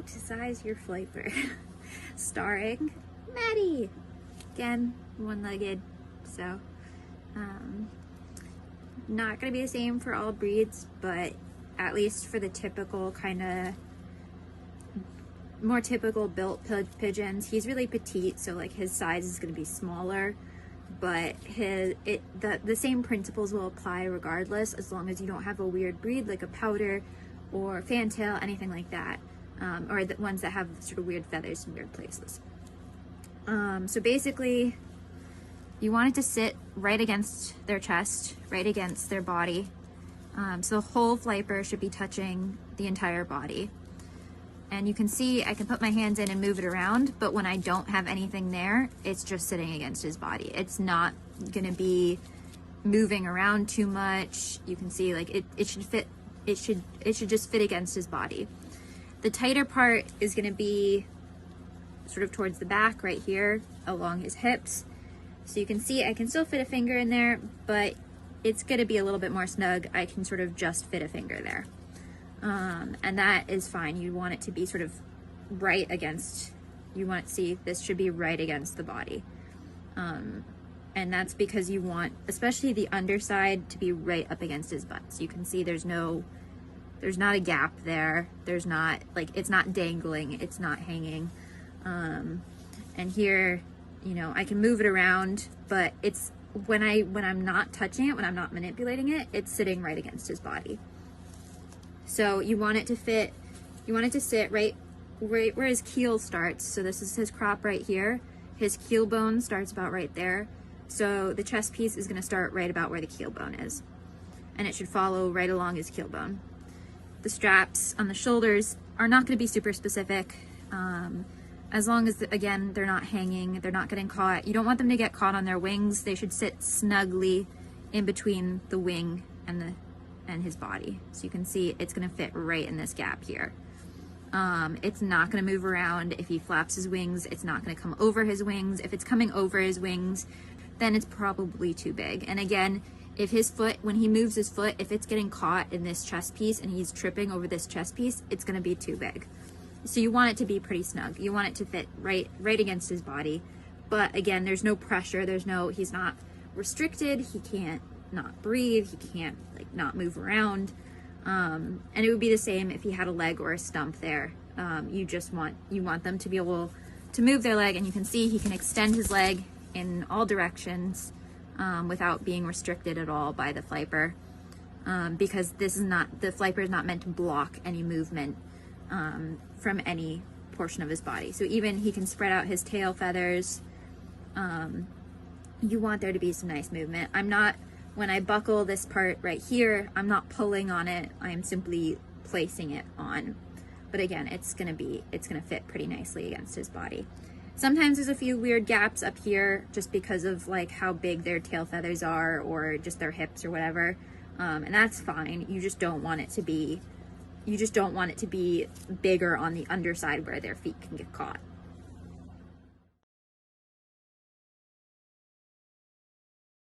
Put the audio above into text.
to size your Flyper. Starring Maddie. Again, one-legged, so not gonna be the same for all breeds, but at least for the typical kind of more typical built pigeons, he's really petite, so like his size is going to be smaller, but the same principles will apply regardless, as long as you don't have a weird breed like a powder or fantail, anything like that, or the ones that have sort of weird feathers in weird places. So basically you want it to sit right against their chest, right against their body. So the whole Flyper should be touching the entire body. And you can see I can put my hands in and move it around, but when I don't have anything there, it's just sitting against his body. It's not gonna be moving around too much. You can see like it should fit, it should just fit against his body. The tighter part is gonna be sort of towards the back right here along his hips. So you can see I can still fit a finger in there, but it's gonna be a little bit more snug. I can sort of just fit a finger there. And that is fine. You want it to be sort of right against, you want to see this should be right against the body. And that's because you want, especially the underside, to be right up against his butt. So you can see there's not a gap there. There's not, like, it's not dangling, it's not hanging. And here, you know, I can move it around, but it's, when I'm not touching it, when I'm not manipulating it, it's sitting right against his body. So you want it to fit, you want it to sit right where his keel starts. So this is his crop right here. His keel bone starts about right there. So the chest piece is going to start right about where the keel bone is. And it should follow right along his keel bone. The straps on the shoulders are not going to be super specific. As long as, again, they're not hanging, they're not getting caught. You don't want them to get caught on their wings. They should sit snugly in between the wing and his body. So you can see it's going to fit right in this gap here. It's not going to move around. If he flaps his wings, it's not going to come over his wings. If it's coming over his wings, then it's probably too big. And again, if his foot, when he moves his foot, if it's getting caught in this chest piece and he's tripping over this chest piece, it's going to be too big. So you want it to be pretty snug. You want it to fit right against his body. But again, there's no pressure. He's not restricted. He can't not breathe. He can't like not move around. And it would be the same if he had a leg or a stump there. You want them to be able to move their leg, and you can see he can extend his leg in all directions without being restricted at all by the Flyper, because the Flyper is not meant to block any movement from any portion of his body. So even he can spread out his tail feathers. You want there to be some nice movement. When I buckle this part right here, I'm not pulling on it, I'm simply placing it on. But again, it's gonna fit pretty nicely against his body. Sometimes there's a few weird gaps up here just because of like how big their tail feathers are, or just their hips or whatever. And that's fine. You just don't want it to be bigger on the underside where their feet can get caught.